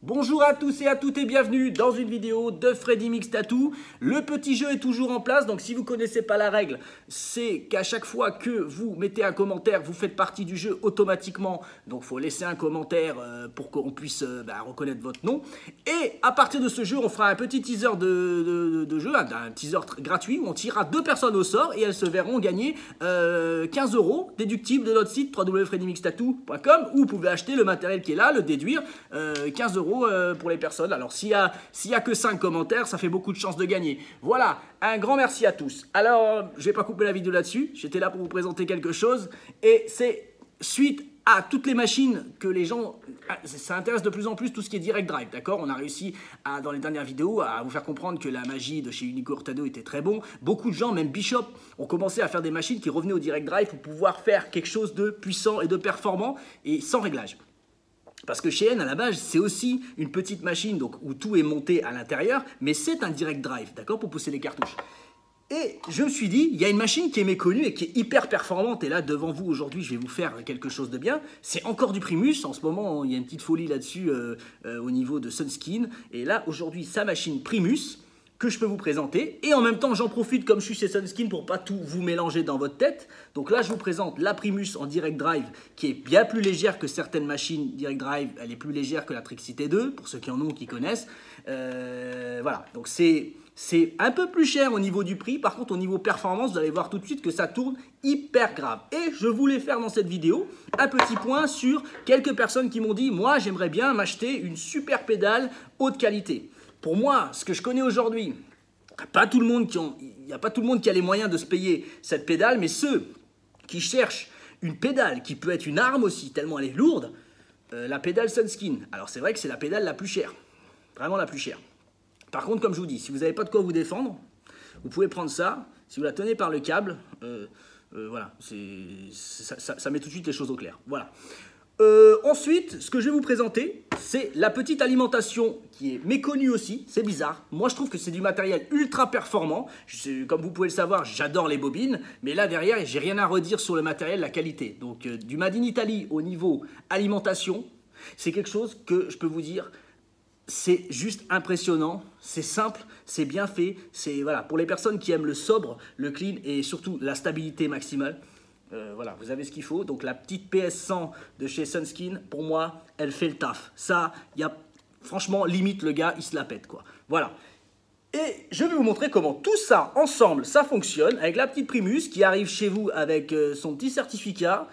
Bonjour à tous et à toutes et bienvenue dans une vidéo de Freddy Mix Tattoo. Le petit jeu est toujours en place, donc si vous ne connaissez pas la règle, c'est qu'à chaque fois que vous mettez un commentaire, vous faites partie du jeu automatiquement. Donc il faut laisser un commentaire pour qu'on puisse reconnaître votre nom. Et à partir de ce jeu, on fera un petit teaser de jeu, un teaser gratuit où on tirera 2 personnes au sort et elles se verront gagner 15 € déductibles de notre site www.freddymixtattoo.com où vous pouvez acheter le matériel qui est là, le déduire, 15 € pour les personnes. Alors s'il y a que 5 commentaires, ça fait beaucoup de chances de gagner. Voilà, un grand merci à tous. Alors, je vais pas couper la vidéo là-dessus, j'étais là pour vous présenter quelque chose et c'est suite à toutes les machines que les gens, ça intéresse de plus en plus tout ce qui est direct drive, d'accord? On a réussi dans les dernières vidéos à vous faire comprendre que la magie de chez Unico Hurtado était très bon. Beaucoup de gens, même Bishop, ont commencé à faire des machines qui revenaient au direct drive pour pouvoir faire quelque chose de puissant et de performant et sans réglage. Parce que chez N, à la base, c'est aussi une petite machine donc, où tout est monté à l'intérieur, mais c'est un direct drive, d'accord, pour pousser les cartouches. Et je me suis dit, il y a une machine qui est méconnue et qui est hyper performante. Et là, devant vous, aujourd'hui, je vais vous faire quelque chose de bien. C'est encore du Primus. En ce moment, il y a une petite folie là-dessus au niveau de Sunskin. Et là, aujourd'hui, sa machine Primus que je peux vous présenter. Et en même temps, j'en profite comme je suis chez Sunskin pour pas tout vous mélanger dans votre tête. Donc là, je vous présente la Primus en direct drive qui est bien plus légère que certaines machines direct drive. Elle est plus légère que la Trixité 2, pour ceux qui en ont, qui connaissent. Voilà, donc c'est un peu plus cher au niveau du prix. Par contre, au niveau performance, vous allez voir tout de suite que ça tourne hyper grave. Et je voulais faire dans cette vidéo un petit point sur quelques personnes qui m'ont dit « Moi, j'aimerais bien m'acheter une super pédale haute qualité. » Pour moi, ce que je connais aujourd'hui, il n'y a pas tout le monde qui a les moyens de se payer cette pédale, mais ceux qui cherchent une pédale qui peut être une arme aussi, tellement elle est lourde, la pédale Sunskin. Alors c'est vrai que c'est la pédale la plus chère, vraiment la plus chère. Par contre, comme je vous dis, si vous n'avez pas de quoi vous défendre, vous pouvez prendre ça, si vous la tenez par le câble, voilà, ça met tout de suite les choses au clair. Voilà. Ensuite, ce que je vais vous présenter, c'est la petite alimentation qui est méconnue aussi, c'est bizarre. Moi, je trouve que c'est du matériel ultra performant. Comme vous pouvez le savoir, j'adore les bobines, mais là derrière, j'ai rien à redire sur le matériel, la qualité. Donc, du Made in Italy au niveau alimentation, c'est quelque chose que je peux vous dire, c'est juste impressionnant, c'est simple, c'est bien fait. C'est voilà, pour les personnes qui aiment le sobre, le clean et surtout la stabilité maximale. Voilà, vous avez ce qu'il faut. Donc la petite PS100 de chez Sunskin, pour moi, elle fait le taf. Ça, franchement, limite le gars, il se la pète quoi. Voilà. Et je vais vous montrer comment tout ça ensemble, ça fonctionne avec la petite Primus qui arrive chez vous avec son petit certificat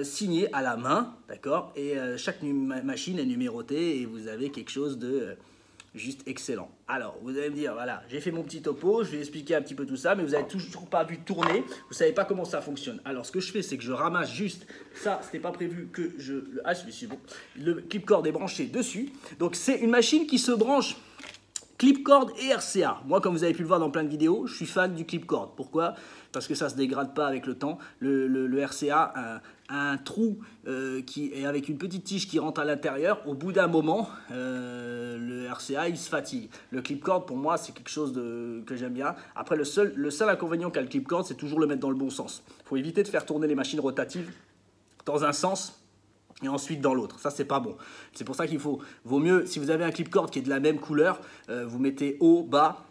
signé à la main, d'accord. Et chaque machine est numérotée et vous avez quelque chose de juste excellent. Alors, vous allez me dire, voilà, j'ai fait mon petit topo, je vais expliquer un petit peu tout ça, mais vous n'avez toujours pas vu tourner, vous ne savez pas comment ça fonctionne. Alors, ce que je fais, c'est que je ramasse juste, ça, ce n'était pas prévu que je... Ah, celui-ci, bon. Le clipcord est branché dessus. Donc, c'est une machine qui se branche clipcord et RCA. Moi, comme vous avez pu le voir dans plein de vidéos, je suis fan du clipcord. Pourquoi? Parce que ça ne se dégrade pas avec le temps. Le RCA a un trou qui est avec une petite tige qui rentre à l'intérieur. Au bout d'un moment, le RCA, il se fatigue. Le clipcord, pour moi, c'est quelque chose que j'aime bien. Après, le seul inconvénient qu'a le clipcord, c'est toujours le mettre dans le bon sens. Il faut éviter de faire tourner les machines rotatives dans un sens et ensuite dans l'autre, ça c'est pas bon. C'est pour ça vaut mieux, si vous avez un clipcord qui est de la même couleur, vous mettez haut, bas,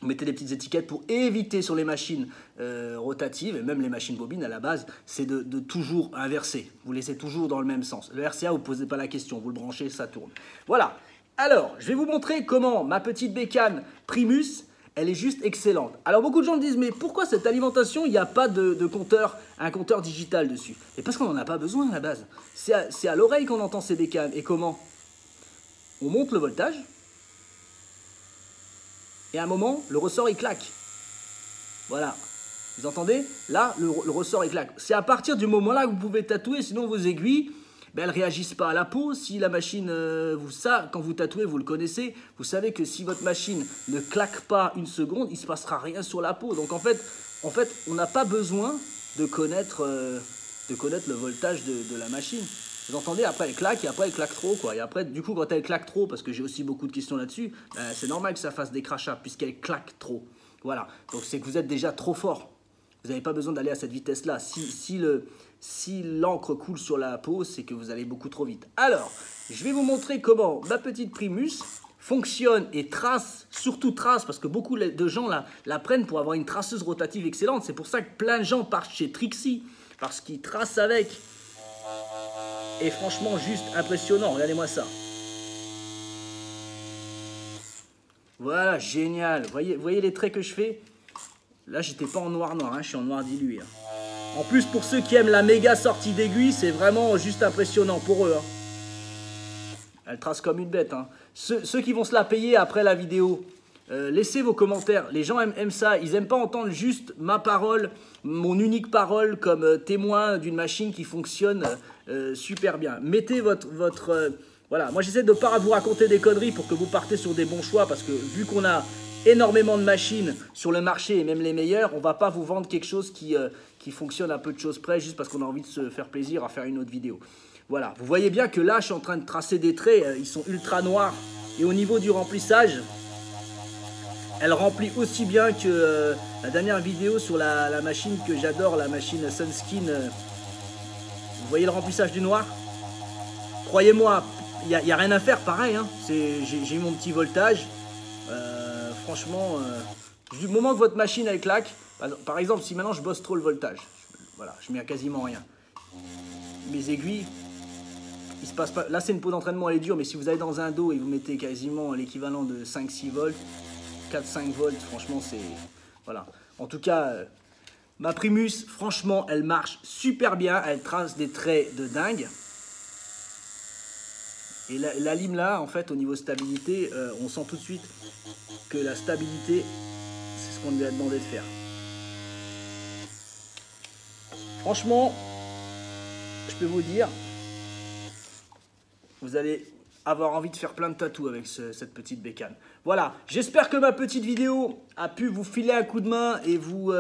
vous mettez des petites étiquettes pour éviter sur les machines rotatives, et même les machines bobines à la base, c'est de toujours inverser. Vous laissez toujours dans le même sens. Le RCA, vous ne posez pas la question, vous le branchez, ça tourne. Voilà, alors je vais vous montrer comment ma petite bécane Primus, elle est juste excellente. Alors beaucoup de gens me disent, mais pourquoi cette alimentation, il n'y a pas de compteur, un compteur digital dessus? Et parce qu'on n'en a pas besoin à la base. C'est à l'oreille qu'on entend ces bécanes. Et comment? On monte le voltage, et à un moment, le ressort il claque. Voilà. Vous entendez? Là, le ressort il claque. C'est à partir du moment-là que vous pouvez tatouer, sinon vos aiguilles, elles ne réagissent pas à la peau. Si la machine, quand vous tatouez, vous le connaissez, vous savez que si votre machine ne claque pas une seconde, il ne se passera rien sur la peau. Donc en fait on n'a pas besoin de connaître le voltage de la machine. Vous entendez? Après elle claque et après elle claque trop quoi. Et après du coup quand elle claque trop, parce que j'ai aussi beaucoup de questions là-dessus, c'est normal que ça fasse des crachats puisqu'elle claque trop. Voilà, donc c'est que vous êtes déjà trop fort. Vous n'avez pas besoin d'aller à cette vitesse-là. Si l'encre coule sur la peau, c'est que vous allez beaucoup trop vite. Alors, je vais vous montrer comment ma petite Primus fonctionne et trace, surtout trace, parce que beaucoup de gens la prennent pour avoir une traceuse rotative excellente. C'est pour ça que plein de gens partent chez Trixie, parce qu'ils tracent avec. Et franchement, juste impressionnant. Regardez-moi ça. Voilà, génial. Voyez les traits que je fais? Là, j'étais pas en noir, hein, je suis en noir dilué. Hein. En plus, pour ceux qui aiment la méga sortie d'aiguille, c'est vraiment juste impressionnant pour eux. Hein. Elle trace comme une bête. Hein. Ceux qui vont se la payer après la vidéo, laissez vos commentaires. Les gens aiment ça. Ils n'aiment pas entendre juste ma parole, mon unique parole comme témoin d'une machine qui fonctionne super bien. Mettez voilà, moi j'essaie de ne pas vous raconter des conneries pour que vous partez sur des bons choix parce que vu qu'on a énormément de machines sur le marché et même les meilleures, on ne va pas vous vendre quelque chose qui fonctionne à peu de choses près juste parce qu'on a envie de se faire plaisir à faire une autre vidéo. Voilà, vous voyez bien que là je suis en train de tracer des traits, ils sont ultra noirs et au niveau du remplissage, elle remplit aussi bien que la dernière vidéo sur la machine que j'adore, la machine Sunskin. Vous voyez le remplissage du noir? Croyez-moi, il n'y a rien à faire, pareil. Hein. J'ai eu mon petit voltage. Franchement, du moment que votre machine elle claque, par exemple, si maintenant je bosse trop le voltage, voilà, je mets à quasiment rien. Mes aiguilles, il se passe pas. Là, c'est une peau d'entraînement, elle est dure, mais si vous allez dans un dos et vous mettez quasiment l'équivalent de 5-6 volts, 4-5 volts, franchement, c'est. Voilà. En tout cas, ma Primus, franchement, elle marche super bien. Elle trace des traits de dingue. Et la lime là, en fait, au niveau stabilité, on sent tout de suite que la stabilité, c'est ce qu'on lui a demandé de faire. Franchement, je peux vous dire, vous allez avoir envie de faire plein de tatous avec cette petite bécane. Voilà, j'espère que ma petite vidéo a pu vous filer un coup de main et vous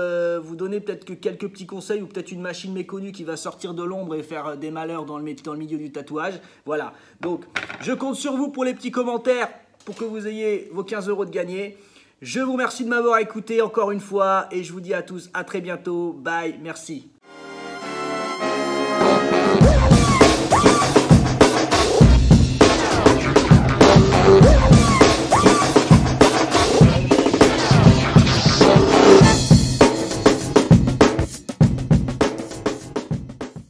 donner peut-être que quelques petits conseils ou peut-être une machine méconnue qui va sortir de l'ombre et faire des malheurs dans le milieu du tatouage. Voilà, donc je compte sur vous pour les petits commentaires pour que vous ayez vos 15 € de gagné. Je vous remercie de m'avoir écouté encore une fois et je vous dis à tous à très bientôt. Bye, merci.